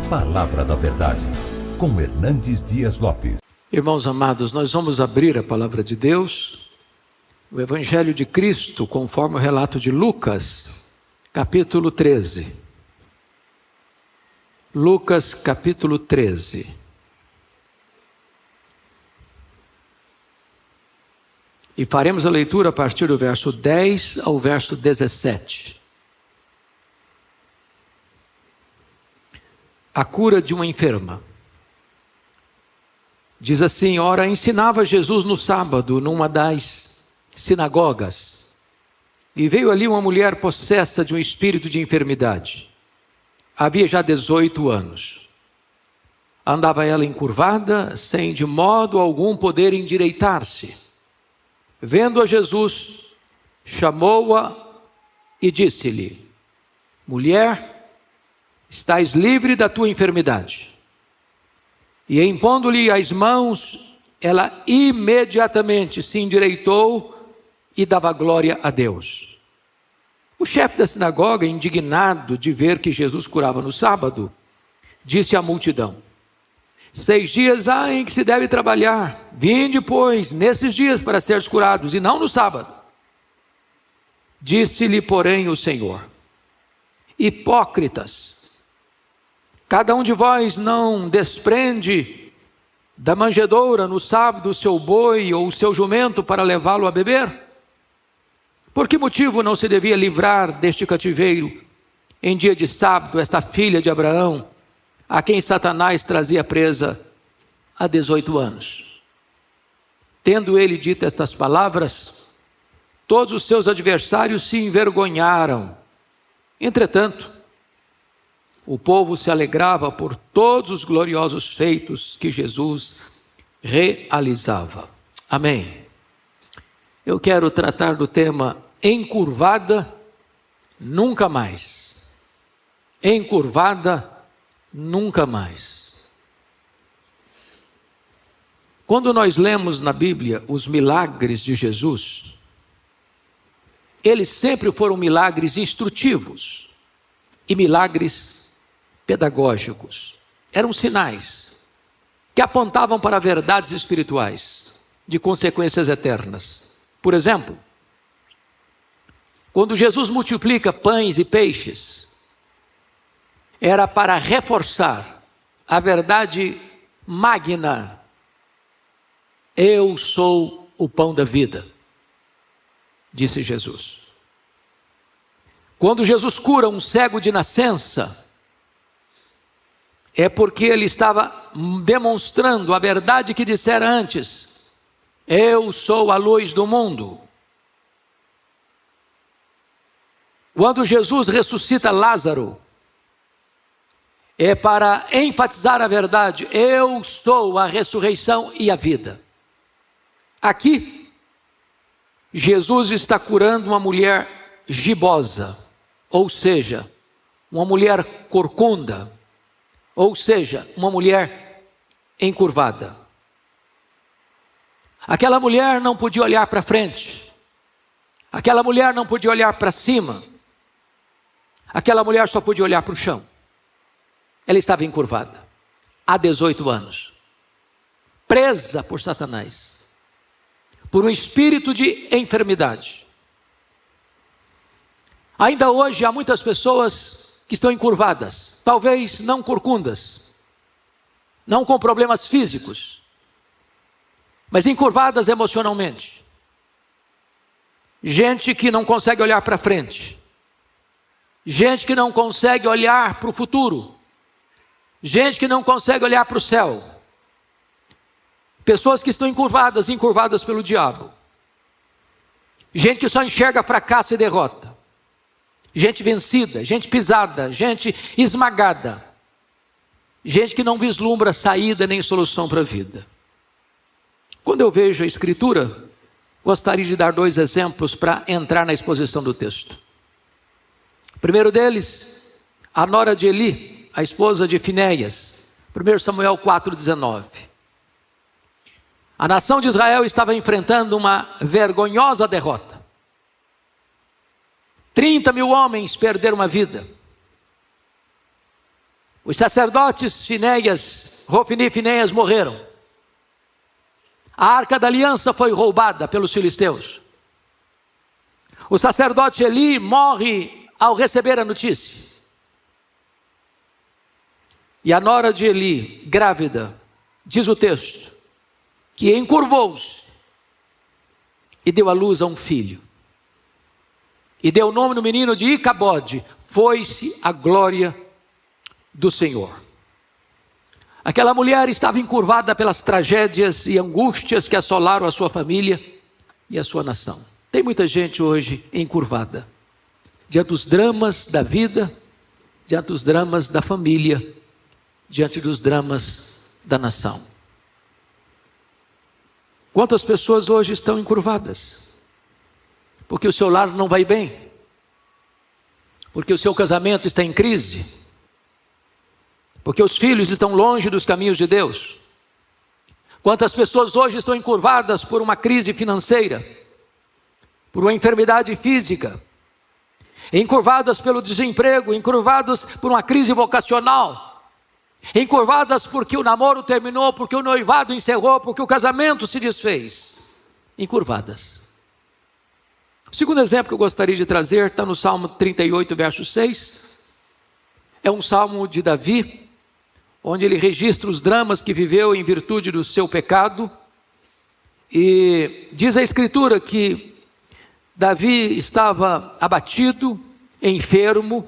Palavra da Verdade, com Hernandes Dias Lopes. Irmãos amados, nós vamos abrir a Palavra de Deus, o Evangelho de Cristo, conforme o relato de Lucas, capítulo 13. Lucas, capítulo 13. E faremos a leitura a partir do verso 10 ao verso 17. A cura de uma enferma. Diz assim: ora, ensinava Jesus no sábado, numa das sinagogas, e veio ali uma mulher possessa de um espírito de enfermidade. Havia já 18 anos. Andava ela encurvada, sem de modo algum poder endireitar-se. Vendo a Jesus, chamou-a e disse-lhe: mulher, estás livre da tua enfermidade. E impondo-lhe as mãos, ela imediatamente se endireitou e dava glória a Deus. O chefe da sinagoga, indignado de ver que Jesus curava no sábado, disse à multidão: 6 dias há em que se deve trabalhar, vinde, pois, nesses dias para seres curados, e não no sábado. Disse-lhe, porém, o Senhor: hipócritas, cada um de vós não desprende da manjedoura no sábado o seu boi ou o seu jumento para levá-lo a beber? Por que motivo não se devia livrar deste cativeiro em dia de sábado esta filha de Abraão, a quem Satanás trazia presa há 18 anos? Tendo ele dito estas palavras, todos os seus adversários se envergonharam. Entretanto, o povo se alegrava por todos os gloriosos feitos que Jesus realizava. Amém. Eu quero tratar do tema encurvada nunca mais. Encurvada nunca mais. Quando nós lemos na Bíblia os milagres de Jesus, eles sempre foram milagres instrutivos e milagres pedagógicos. Eram sinais que apontavam para verdades espirituais de consequências eternas. Por exemplo, quando Jesus multiplica pães e peixes, era para reforçar a verdade magna: eu sou o pão da vida, disse Jesus. Quando Jesus cura um cego de nascença, é porque ele estava demonstrando a verdade que dissera antes: eu sou a luz do mundo. Quando Jesus ressuscita Lázaro, é para enfatizar a verdade: eu sou a ressurreição e a vida. Aqui, Jesus está curando uma mulher gibosa, ou seja, uma mulher corcunda, ou seja, uma mulher encurvada. Aquela mulher não podia olhar para frente, aquela mulher não podia olhar para cima, aquela mulher só podia olhar para o chão. Ela estava encurvada, há 18 anos, presa por Satanás, por um espírito de enfermidade. Ainda hoje há muitas pessoas que estão encurvadas, talvez não corcundas, não com problemas físicos, mas encurvadas emocionalmente. Gente que não consegue olhar para frente, gente que não consegue olhar para o futuro, gente que não consegue olhar para o céu, pessoas que estão encurvadas pelo diabo, gente que só enxerga fracasso e derrota, gente vencida, gente pisada, gente esmagada, gente que não vislumbra saída nem solução para a vida. Quando eu vejo a Escritura, gostaria de dar 2 exemplos para entrar na exposição do texto. O primeiro deles, a nora de Eli, a esposa de Finéias, 1 Samuel 4,19. A nação de Israel estava enfrentando uma vergonhosa derrota. 30 mil homens perderam a vida. Os sacerdotes Finéias, Hofni e Finéias morreram. A arca da aliança foi roubada pelos filisteus. O sacerdote Eli morre ao receber a notícia. E a nora de Eli, grávida, diz o texto, que encurvou-se e deu à luz a um filho. E deu o nome no menino de Icabode, foi-se a glória do Senhor. Aquela mulher estava encurvada pelas tragédias e angústias que assolaram a sua família e a sua nação. Tem muita gente hoje encurvada, diante dos dramas da vida, diante dos dramas da família, diante dos dramas da nação. Quantas pessoas hoje estão encurvadas? Porque o seu lar não vai bem, porque o seu casamento está em crise, porque os filhos estão longe dos caminhos de Deus. Quantas pessoas hoje estão encurvadas por uma crise financeira, por uma enfermidade física, encurvadas pelo desemprego, encurvadas por uma crise vocacional, encurvadas porque o namoro terminou, porque o noivado encerrou, porque o casamento se desfez. Encurvadas. O segundo exemplo que eu gostaria de trazer está no Salmo 38, verso 6. É um salmo de Davi, onde ele registra os dramas que viveu em virtude do seu pecado. E diz a Escritura que Davi estava abatido, enfermo,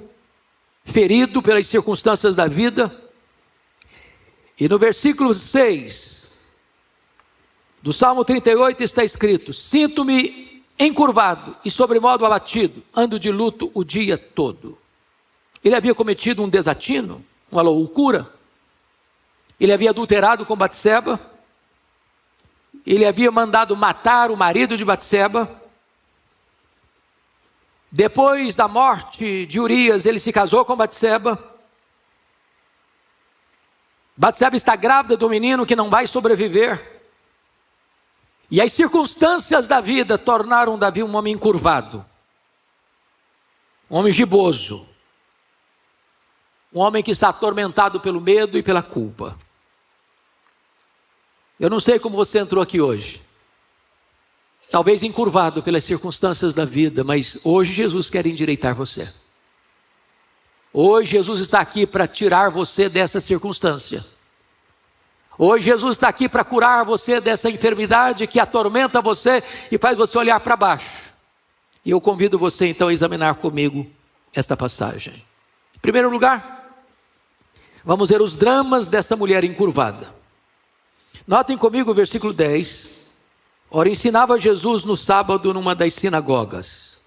ferido pelas circunstâncias da vida. E no versículo 6 do Salmo 38 está escrito: sinto-me encurvado e sobremodo abatido, ando de luto o dia todo. Ele havia cometido um desatino, uma loucura. Ele havia adulterado com Batseba. Ele havia mandado matar o marido de Batseba. Depois da morte de Urias, ele se casou com Batseba. Batseba está grávida do menino que não vai sobreviver. E as circunstâncias da vida tornaram Davi um homem encurvado, um homem giboso, um homem que está atormentado pelo medo e pela culpa. Eu não sei como você entrou aqui hoje, talvez encurvado pelas circunstâncias da vida, mas hoje Jesus quer endireitar você. Hoje Jesus está aqui para tirar você dessa circunstância. Hoje Jesus está aqui para curar você dessa enfermidade que atormenta você e faz você olhar para baixo. E eu convido você então a examinar comigo esta passagem. Em primeiro lugar, vamos ver os dramas dessa mulher encurvada. Notem comigo o versículo 10. Ora, ensinava Jesus no sábado numa das sinagogas.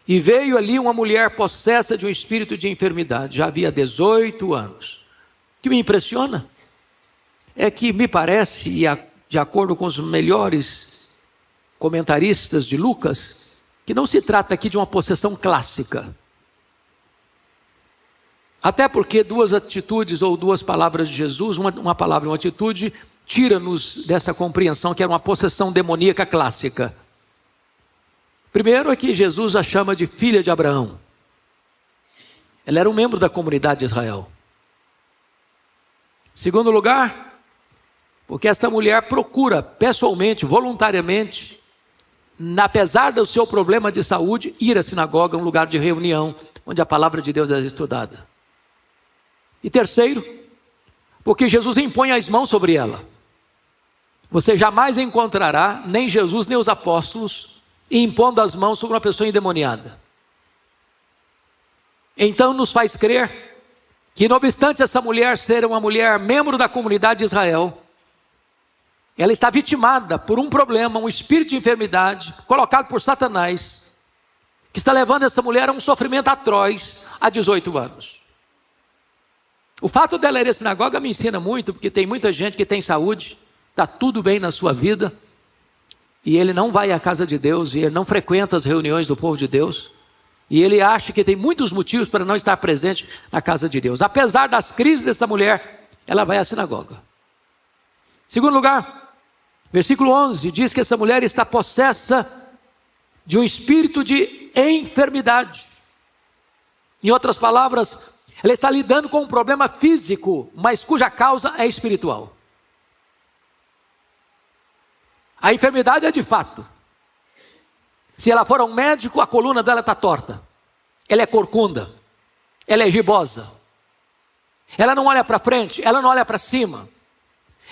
E veio ali uma mulher possessa de um espírito de enfermidade, já havia 18 anos. O que me impressiona é que me parece, e de acordo com os melhores comentaristas de Lucas, que não se trata aqui de uma possessão clássica. Até porque duas atitudes ou duas palavras de Jesus, uma palavra e uma atitude, tira-nos dessa compreensão que era uma possessão demoníaca clássica. Primeiro é que Jesus a chama de filha de Abraão. Ela era um membro da comunidade de Israel. Segundo lugar, porque esta mulher procura pessoalmente, voluntariamente, apesar do seu problema de saúde, ir à sinagoga, um lugar de reunião, onde a palavra de Deus é estudada. E terceiro, porque Jesus impõe as mãos sobre ela. Você jamais encontrará, nem Jesus nem os apóstolos, impondo as mãos sobre uma pessoa endemoniada. Então nos faz crer que, não obstante essa mulher ser uma mulher membro da comunidade de Israel, ela está vitimada por um problema, um espírito de enfermidade, colocado por Satanás, que está levando essa mulher a um sofrimento atroz há 18 anos. O fato dela ir à sinagoga me ensina muito, porque tem muita gente que tem saúde, está tudo bem na sua vida, e ele não vai à casa de Deus, e ele não frequenta as reuniões do povo de Deus, e ele acha que tem muitos motivos para não estar presente na casa de Deus. Apesar das crises dessa mulher, ela vai à sinagoga. Segundo lugar, versículo 11, diz que essa mulher está possessa de um espírito de enfermidade. Em outras palavras, Ela está lidando com um problema físico, mas cuja causa é espiritual. A enfermidade é de fato. Se ela for a um médico, a coluna dela está torta. Ela é corcunda. Ela é gibosa. Ela não olha para frente, ela não olha para cima.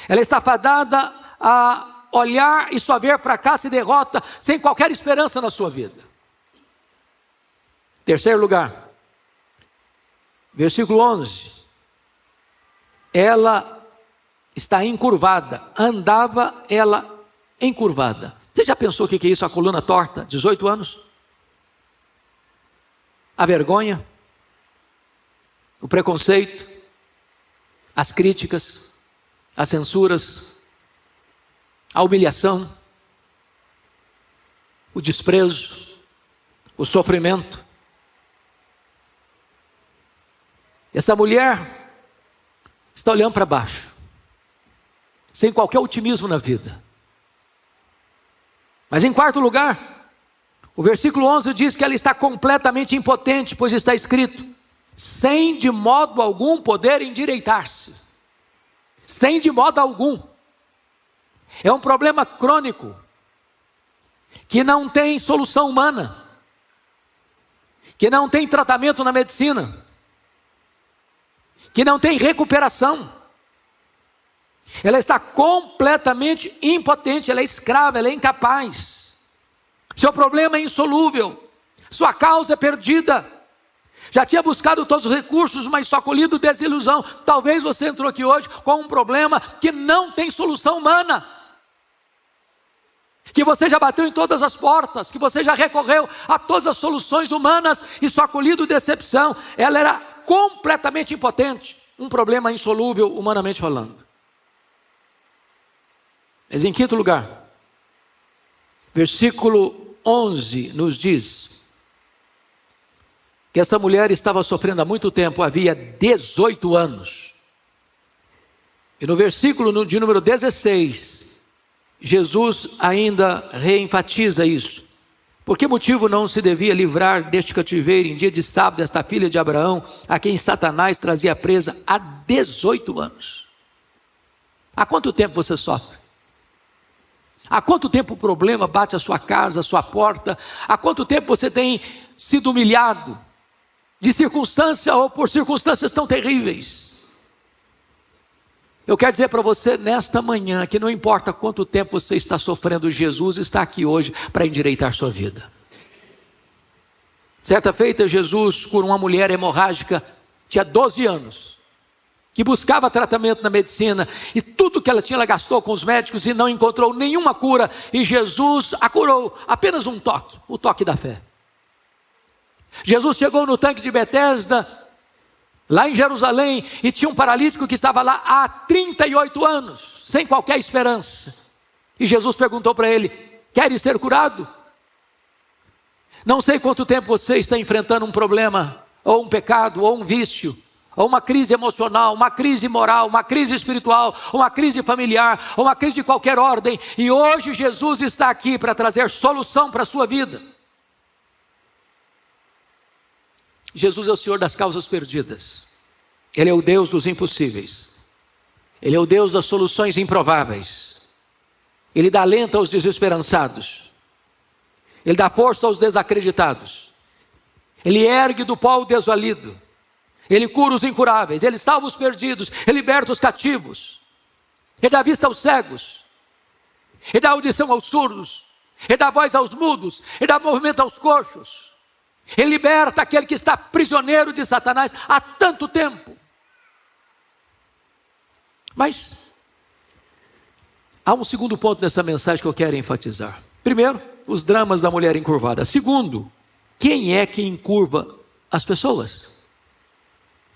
Ela está fadada a olhar e só ver fracasso e derrota, sem qualquer esperança na sua vida. Terceiro lugar, versículo 11. Ela está encurvada, andava ela encurvada. Você já pensou o que é isso, a coluna torta? 18 anos? A vergonha, o preconceito, as críticas, as censuras, a humilhação, o desprezo, o sofrimento. Essa mulher está olhando para baixo, sem qualquer otimismo na vida. Mas em quarto lugar, o versículo 11 diz que ela está completamente impotente, pois está escrito: sem de modo algum poder endireitar-se. Sem de modo algum. É um problema crônico, que não tem solução humana, que não tem tratamento na medicina, que não tem recuperação. Ela está completamente impotente, ela é escrava, ela é incapaz. Seu problema é insolúvel, sua causa é perdida. Já tinha buscado todos os recursos, mas só colhido desilusão. Talvez você entrou aqui hoje com um problema que não tem solução humana, que você já bateu em todas as portas, que você já recorreu a todas as soluções humanas e só colhido decepção. Ela era completamente impotente, um problema insolúvel humanamente falando. Mas em quinto lugar, versículo 11 nos diz que essa mulher estava sofrendo há muito tempo, havia 18 anos. E no versículo de número 16, Jesus ainda reenfatiza isso. Por que motivo não se devia livrar deste cativeiro em dia de sábado esta filha de Abraão, a quem Satanás trazia presa há 18 anos? Há quanto tempo você sofre? Há quanto tempo o problema bate a sua casa, a sua porta? Há quanto tempo você tem sido humilhado de circunstância ou por circunstâncias tão terríveis? Eu quero dizer para você nesta manhã que não importa quanto tempo você está sofrendo, Jesus está aqui hoje para endireitar sua vida. Certa feita, Jesus curou uma mulher hemorrágica, tinha 12 anos, que buscava tratamento na medicina, e tudo que ela tinha, ela gastou com os médicos e não encontrou nenhuma cura, e Jesus a curou, apenas um toque, o toque da fé. Jesus chegou no tanque de Betesda, lá em Jerusalém, e tinha um paralítico que estava lá há 38 anos, sem qualquer esperança, e Jesus perguntou para ele: queres ser curado? Não sei quanto tempo você está enfrentando um problema, ou um pecado, ou um vício, ou uma crise emocional, uma crise moral, uma crise espiritual, uma crise familiar, ou uma crise de qualquer ordem, e hoje Jesus está aqui para trazer solução para a sua vida. Jesus é o Senhor das causas perdidas, Ele é o Deus dos impossíveis, Ele é o Deus das soluções improváveis, Ele dá alento aos desesperançados, Ele dá força aos desacreditados, Ele ergue do pó o desvalido, Ele cura os incuráveis, Ele salva os perdidos, Ele liberta os cativos, Ele dá vista aos cegos, Ele dá audição aos surdos, Ele dá voz aos mudos, Ele dá movimento aos coxos, Ele liberta aquele que está prisioneiro de Satanás há tanto tempo. Mas há um segundo ponto nessa mensagem que eu quero enfatizar. Primeiro, os dramas da mulher encurvada. Segundo, quem é que encurva as pessoas?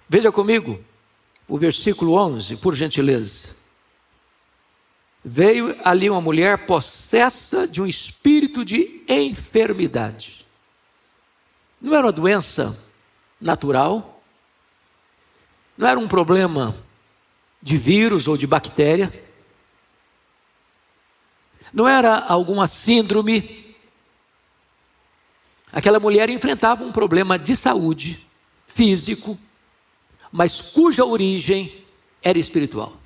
Veja comigo o versículo 11, por gentileza. Veio ali uma mulher possessa de um espírito de enfermidade. Não era uma doença natural, não era um problema de vírus ou de bactéria, não era alguma síndrome. Aquela mulher enfrentava um problema de saúde, físico, mas cuja origem era espiritual.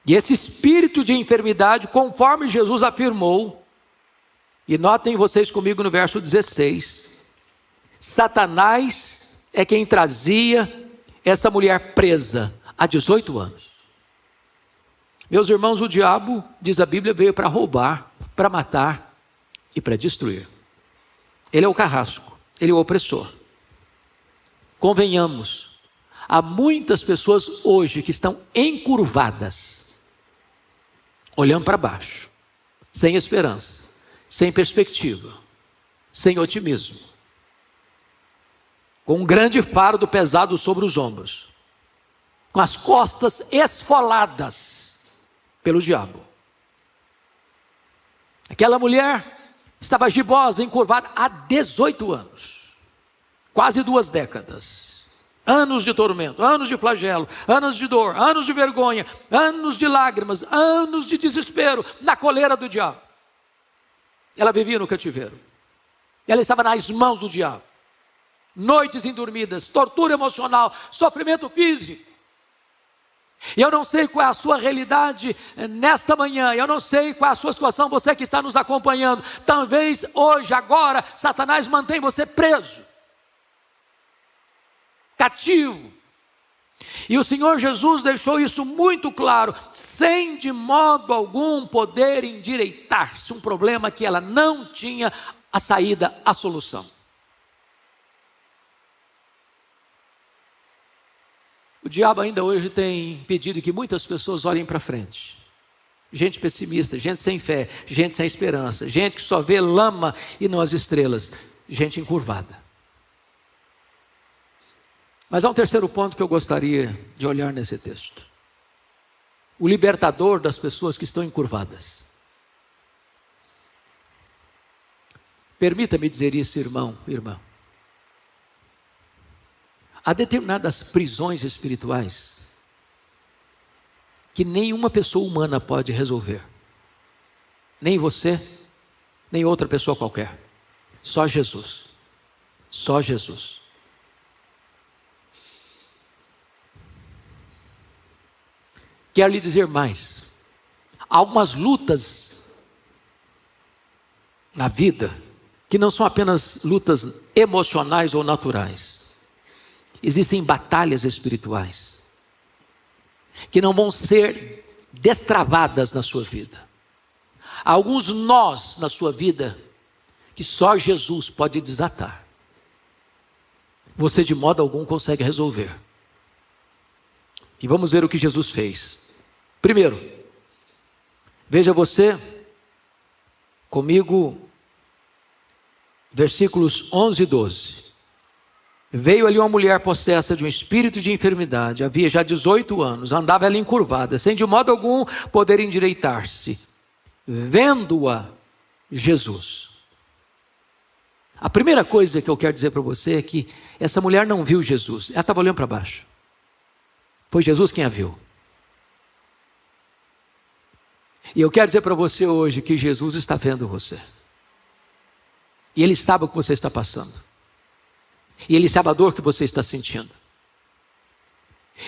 E esse espírito de enfermidade, conforme Jesus afirmou, e notem vocês comigo no verso 16, Satanás é quem trazia essa mulher presa há 18 anos. Meus irmãos, o diabo, diz a Bíblia, veio para roubar, para matar e para destruir. Ele é o carrasco, ele é o opressor. Convenhamos, há muitas pessoas hoje que estão encurvadas, olhando para baixo, sem esperança, sem perspectiva, sem otimismo, com um grande fardo pesado sobre os ombros, com as costas esfoladas pelo diabo. Aquela mulher estava gibosa, encurvada há 18 anos, quase 2 décadas. Anos de tormento, anos de flagelo, anos de dor, anos de vergonha, anos de lágrimas, anos de desespero, na coleira do diabo. Ela vivia no cativeiro. Ela estava nas mãos do diabo. Noites indormidas, tortura emocional, sofrimento físico. E eu não sei qual é a sua realidade nesta manhã, eu não sei qual é a sua situação, você que está nos acompanhando. Talvez hoje, agora, Satanás mantém você preso, cativo. E o Senhor Jesus deixou isso muito claro, sem de modo algum poder endireitar-se um problema que ela não tinha a saída, a solução. O diabo ainda hoje tem impedido que muitas pessoas olhem para frente. Gente pessimista, gente sem fé, gente sem esperança, gente que só vê lama e não as estrelas, gente encurvada. Mas há um terceiro ponto que eu gostaria de olhar nesse texto. O libertador das pessoas que estão encurvadas. Permita-me dizer isso, irmão, irmã. Há determinadas prisões espirituais que nenhuma pessoa humana pode resolver. Nem você, nem outra pessoa qualquer. Só Jesus. Só Jesus. Quero lhe dizer mais. Há algumas lutas na vida que não são apenas lutas emocionais ou naturais. Existem batalhas espirituais que não vão ser destravadas na sua vida. Há alguns nós na sua vida que só Jesus pode desatar. Você de modo algum consegue resolver. E vamos ver o que Jesus fez. Primeiro, veja você comigo, versículos 11 e 12. Veio ali uma mulher possessa de um espírito de enfermidade, havia já 18 anos, andava ela encurvada, sem de modo algum poder endireitar-se. Vendo-a Jesus. A primeira coisa que eu quero dizer para você é que essa mulher não viu Jesus, ela estava olhando para baixo. Foi Jesus quem a viu. E eu quero dizer para você hoje que Jesus está vendo você. E Ele sabe o que você está passando. E Ele sabe a dor que você está sentindo.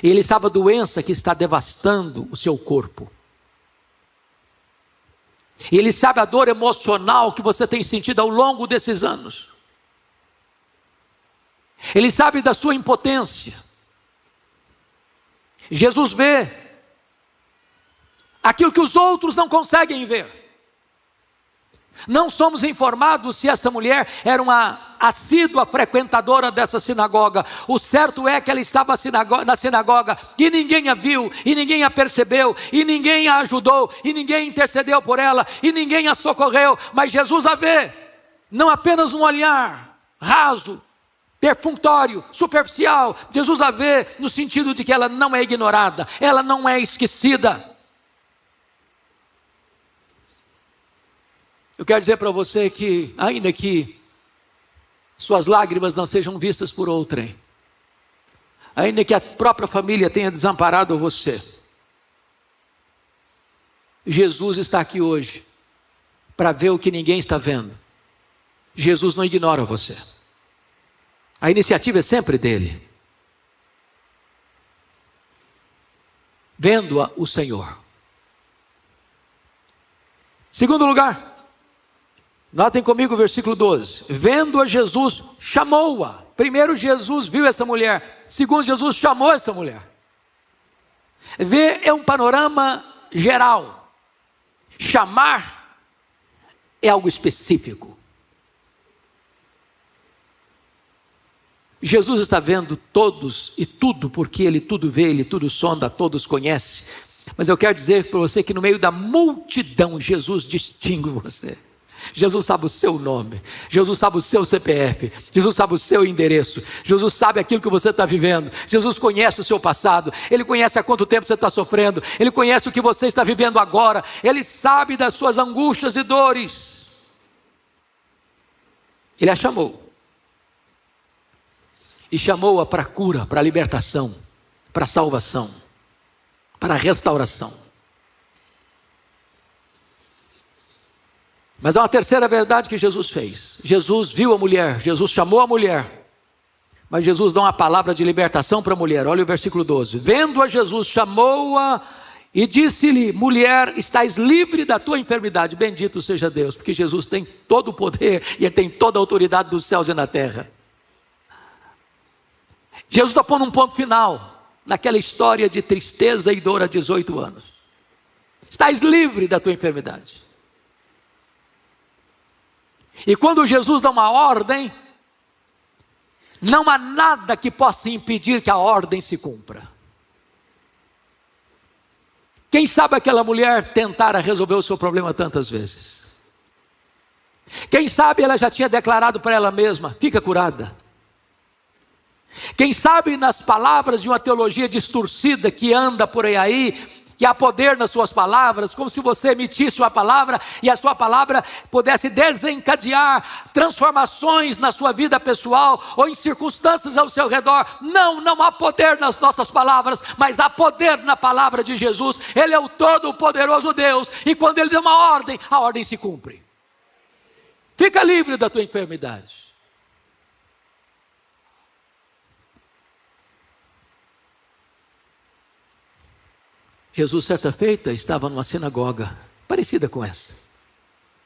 E Ele sabe a doença que está devastando o seu corpo. E Ele sabe a dor emocional que você tem sentido ao longo desses anos. Ele sabe da sua impotência. Jesus vê aquilo que os outros não conseguem ver. Não somos informados se essa mulher era uma assídua frequentadora dessa sinagoga. O certo é que ela estava na sinagoga e ninguém a viu, e ninguém a percebeu, e ninguém a ajudou, e ninguém intercedeu por ela, e ninguém a socorreu. Mas Jesus a vê, não apenas um olhar raso, perfunctório, superficial. Jesus a vê no sentido de que ela não é ignorada, ela não é esquecida. Eu quero dizer para você que, ainda que suas lágrimas não sejam vistas por outrem, ainda que a própria família tenha desamparado você, Jesus está aqui hoje para ver o que ninguém está vendo. Jesus não ignora você. A iniciativa é sempre dele. vendo-a o Senhor. Segundo lugar, notem comigo o versículo 12. Vendo-a Jesus, chamou-a. Primeiro, Jesus viu essa mulher. Segundo, Jesus chamou essa mulher. Ver é um panorama geral. Chamar é algo específico. Jesus está vendo todos e tudo, porque Ele tudo vê, Ele tudo sonda, todos conhece. Mas eu quero dizer para você que no meio da multidão, Jesus distingue você. Jesus sabe o seu nome, Jesus sabe o seu CPF, Jesus sabe o seu endereço, Jesus sabe aquilo que você está vivendo, Jesus conhece o seu passado, Ele conhece há quanto tempo você está sofrendo, Ele conhece o que você está vivendo agora, Ele sabe das suas angústias e dores. Ele a chamou. E chamou-a para a cura, para a libertação, para a salvação, para a restauração. Mas há uma terceira verdade que Jesus fez. Jesus viu a mulher, Jesus chamou a mulher, mas Jesus dá uma palavra de libertação para a mulher. Olha o versículo 12. Vendo-a Jesus, chamou-a e disse-lhe: mulher, estás livre da tua enfermidade. Bendito seja Deus, porque Jesus tem todo o poder e Ele tem toda a autoridade dos céus e na terra. Jesus está pondo um ponto final naquela história de tristeza e dor há 18 anos. Estás livre da tua enfermidade. E quando Jesus dá uma ordem, não há nada que possa impedir que a ordem se cumpra. Quem sabe aquela mulher tentara resolver o seu problema tantas vezes? Quem sabe ela já tinha declarado para ela mesma: fica curada. Quem sabe nas palavras de uma teologia distorcida que anda por aí, que há poder nas suas palavras, como se você emitisse uma palavra e a sua palavra pudesse desencadear transformações na sua vida pessoal ou em circunstâncias ao seu redor. Não, não há poder nas nossas palavras, mas há poder na palavra de Jesus. Ele é o todo-poderoso Deus, e quando Ele dá uma ordem, a ordem se cumpre. Fica livre da tua enfermidade. Jesus, certa feita, estava numa sinagoga parecida com essa.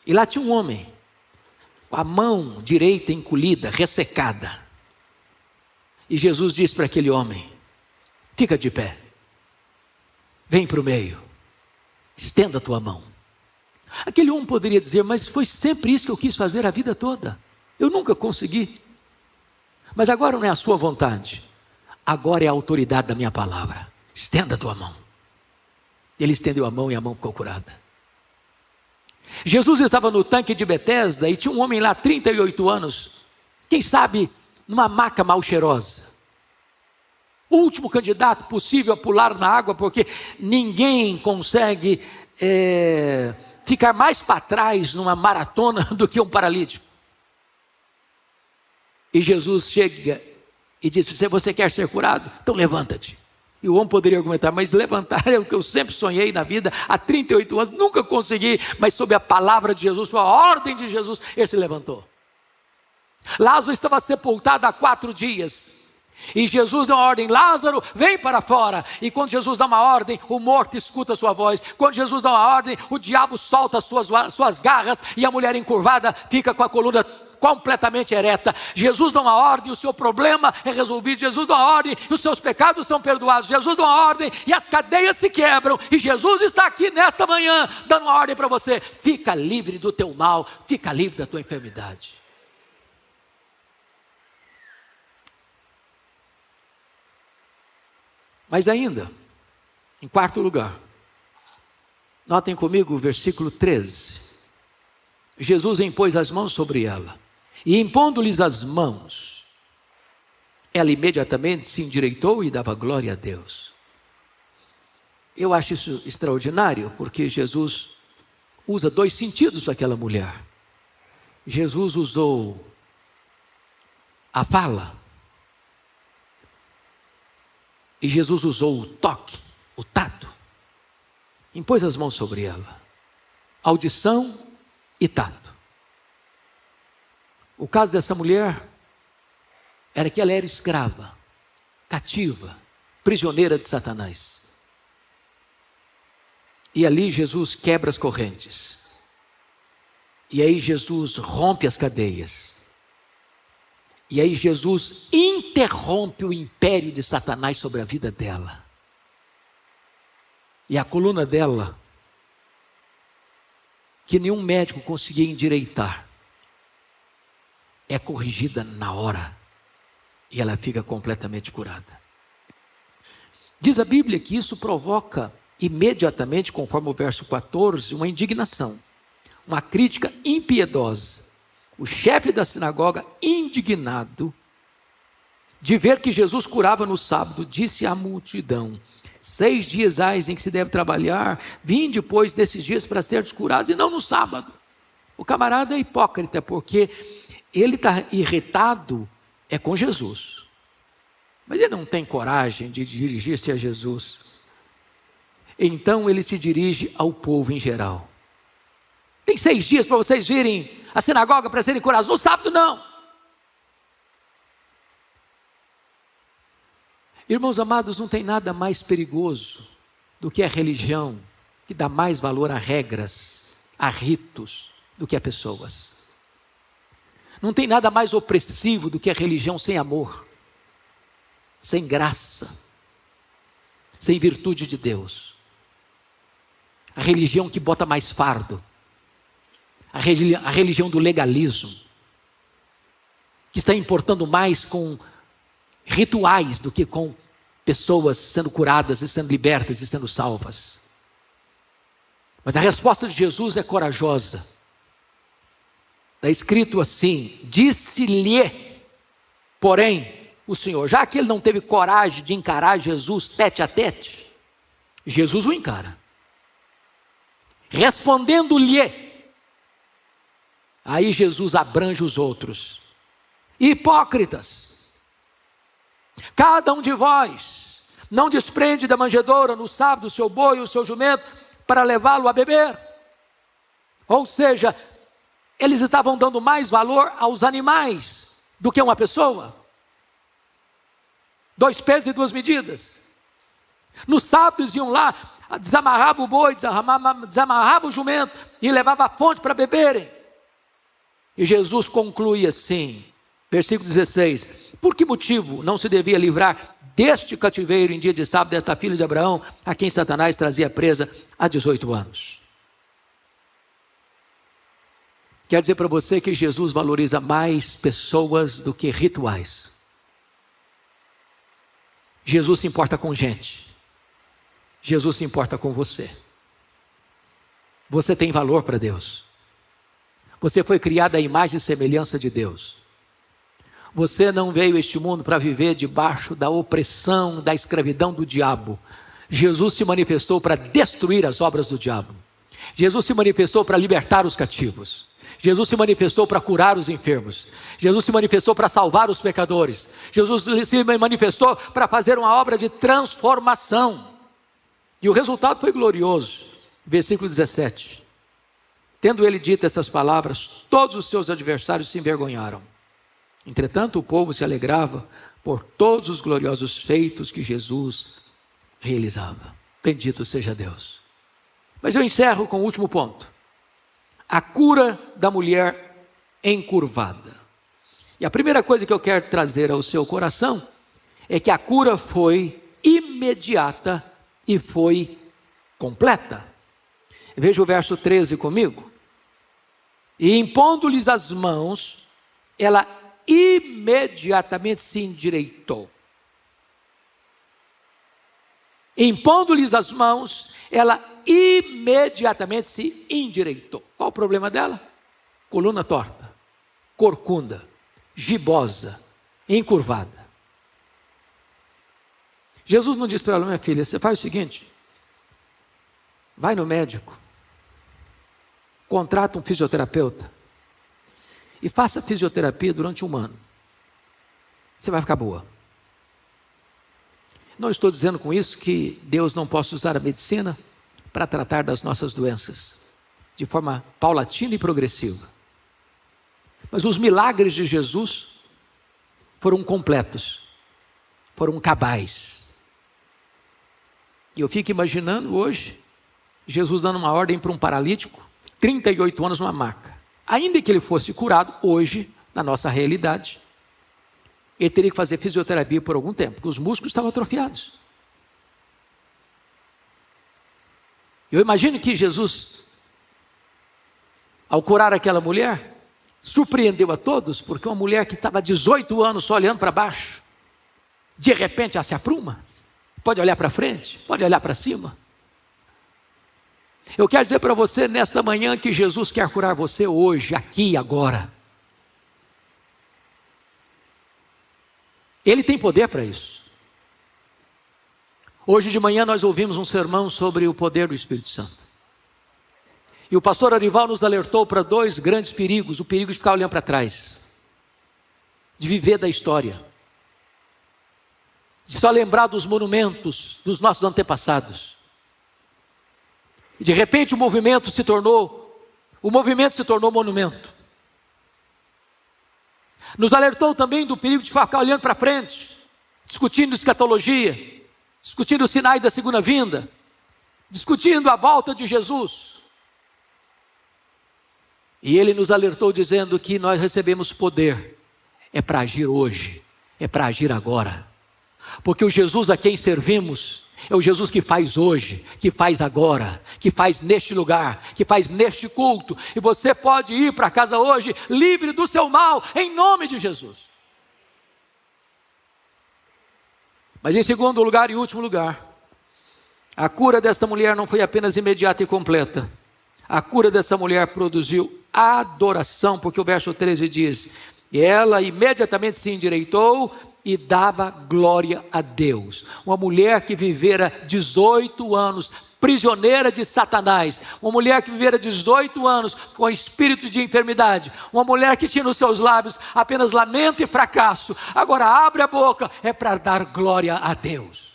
E lá tinha um homem, com a mão direita encolhida, ressecada. E Jesus disse para aquele homem: fica de pé, vem para o meio, estenda a tua mão. Aquele homem poderia dizer: mas foi sempre isso que eu quis fazer a vida toda, eu nunca consegui. Mas agora não é a sua vontade, agora é a autoridade da minha palavra. Estenda a tua mão. Ele estendeu a mão e a mão ficou curada. Jesus estava no tanque de Betesda e tinha um homem lá, 38 anos, quem sabe numa maca mal cheirosa. O último candidato possível a pular na água, porque ninguém consegue ficar mais para trás numa maratona do que um paralítico. E Jesus chega e diz: você quer ser curado? Então levanta-te. E o homem poderia argumentar: mas levantar é o que eu sempre sonhei na vida, há 38 anos, nunca consegui. Mas sob a palavra de Jesus, sob a ordem de Jesus, ele se levantou. Lázaro estava sepultado há 4 dias. E Jesus deu uma ordem: Lázaro, vem para fora. E quando Jesus dá uma ordem, o morto escuta a sua voz. Quando Jesus dá uma ordem, o diabo solta as suas garras, e a mulher encurvada fica com a coluna completamente ereta. Jesus dá uma ordem, o seu problema é resolvido. Jesus dá uma ordem, e os seus pecados são perdoados. Jesus dá uma ordem e as cadeias se quebram. E Jesus está aqui nesta manhã dando uma ordem para você: fica livre do teu mal, fica livre da tua enfermidade. Mas ainda, em quarto lugar, notem comigo o versículo 13. Jesus impôs as mãos sobre ela, e impondo-lhes as mãos, ela imediatamente se endireitou e dava glória a Deus. Eu acho isso extraordinário, porque Jesus usa 2 sentidos para aquela mulher. Jesus usou a fala, e Jesus usou o toque, o tato. Impôs as mãos sobre ela, audição e tato. O caso dessa mulher era que ela era escrava, cativa, prisioneira de Satanás. E ali Jesus quebra as correntes. E aí Jesus rompe as cadeias. E aí Jesus interrompe o império de Satanás sobre a vida dela. E a coluna dela, que nenhum médico conseguia endireitar, é corrigida na hora. E ela fica completamente curada. Diz a Bíblia que isso provoca imediatamente, conforme o verso 14, uma indignação, uma crítica impiedosa. O chefe da sinagoga, indignado de ver que Jesus curava no sábado, disse à multidão: 6 dias há em que se deve trabalhar, vinde depois desses dias para seres curados, e não no sábado. O camarada é hipócrita, porque ele está irritado com Jesus, mas ele não tem coragem de dirigir-se a Jesus. Então ele se dirige ao povo em geral. Tem 6 dias para vocês virem à sinagoga para serem curados, no sábado não. Irmãos amados, não tem nada mais perigoso do que a religião que dá mais valor a regras, a ritos, do que a pessoas. Não tem nada mais opressivo do que a religião sem amor, sem graça, sem virtude de Deus. A religião que bota mais fardo, a religião do legalismo, que está importando mais com rituais do que com pessoas sendo curadas e sendo libertas e sendo salvas. Mas a resposta de Jesus é corajosa. Está escrito assim: disse-lhe, porém, o Senhor, já que ele não teve coragem de encarar Jesus tete a tete, Jesus o encara. Respondendo-lhe, aí Jesus abrange os outros: hipócritas, cada um de vós não desprende da manjedoura no sábado o seu boi e o seu jumento para levá-lo a beber. Ou seja, eles estavam dando mais valor aos animais do que a uma pessoa. 2 pesos e 2 medidas. Nos sábados iam lá, desamarrava o boi, desamarrava o jumento e levava a fonte para beberem. E Jesus conclui assim, versículo 16: por que motivo não se devia livrar deste cativeiro em dia de sábado desta filha de Abraão, a quem Satanás trazia presa há 18 anos? Quer dizer para você que Jesus valoriza mais pessoas do que rituais. Jesus se importa com gente. Jesus se importa com você. Você tem valor para Deus. Você foi criado à imagem e semelhança de Deus. Você não veio a este mundo para viver debaixo da opressão, da escravidão do diabo. Jesus se manifestou para destruir as obras do diabo. Jesus se manifestou para libertar os cativos. Jesus se manifestou para curar os enfermos. Jesus se manifestou para salvar os pecadores. Jesus se manifestou para fazer uma obra de transformação. E o resultado foi glorioso. Versículo 17. Tendo ele dito essas palavras, todos os seus adversários se envergonharam. Entretanto, o povo se alegrava por todos os gloriosos feitos que Jesus realizava. Bendito seja Deus. Mas eu encerro com o último ponto: a cura da mulher encurvada. E a primeira coisa que eu quero trazer ao seu coração é que a cura foi imediata e foi completa. Veja o verso 13 comigo. E impondo-lhes as mãos, ela imediatamente se endireitou. Impondo-lhes as mãos, ela imediatamente se endireitou. Qual o problema dela? Coluna torta, corcunda, gibosa, encurvada. Jesus não disse para ela: minha filha, você faz o seguinte, vai no médico, contrata um fisioterapeuta e faça fisioterapia durante 1 ano. Você vai ficar boa. Não estou dizendo com isso que Deus não possa usar a medicina para tratar das nossas doenças, de forma paulatina e progressiva. Mas os milagres de Jesus foram completos, foram cabais. E eu fico imaginando hoje Jesus dando uma ordem para um paralítico, 38 anos numa maca. Ainda que ele fosse curado, hoje, na nossa realidade, ele teria que fazer fisioterapia por algum tempo, porque os músculos estavam atrofiados. Eu imagino que Jesus, ao curar aquela mulher, surpreendeu a todos, porque uma mulher que estava há 18 anos só olhando para baixo, de repente ela se apruma, pode olhar para frente, pode olhar para cima. Eu quero dizer para você nesta manhã que Jesus quer curar você hoje, aqui e agora. Ele tem poder para isso. Hoje de manhã nós ouvimos um sermão sobre o poder do Espírito Santo. E o pastor Arival nos alertou para dois grandes perigos: o perigo de ficar olhando para trás, de viver da história, de só lembrar dos monumentos dos nossos antepassados. E de repente o movimento se tornou monumento. Nos alertou também do perigo de ficar olhando para frente, discutindo escatologia, discutindo os sinais da segunda vinda, discutindo a volta de Jesus. E ele nos alertou dizendo que nós recebemos poder, é para agir hoje, é para agir agora. Porque o Jesus a quem servimos é o Jesus que faz hoje, que faz agora, que faz neste lugar, que faz neste culto. E você pode ir para casa hoje livre do seu mal, em nome de Jesus. Mas em segundo lugar e último lugar, a cura desta mulher não foi apenas imediata e completa. A cura dessa mulher produziu adoração, porque o verso 13 diz: e ela imediatamente se endireitou e dava glória a Deus. Uma mulher que vivera 18 anos prisioneira de Satanás, uma mulher que vivera 18 anos com espírito de enfermidade, uma mulher que tinha nos seus lábios apenas lamento e fracasso, agora abre a boca, é para dar glória a Deus.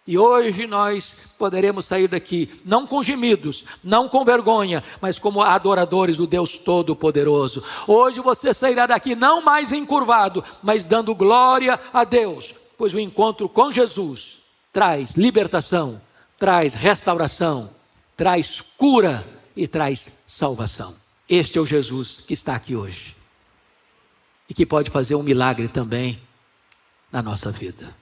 E hoje nós poderemos sair daqui, não com gemidos, não com vergonha, mas como adoradores do Deus Todo-Poderoso. Hoje você sairá daqui não mais encurvado, mas dando glória a Deus, pois o encontro com Jesus traz libertação, traz restauração, traz cura e traz salvação. Este é o Jesus que está aqui hoje e que pode fazer um milagre também na nossa vida.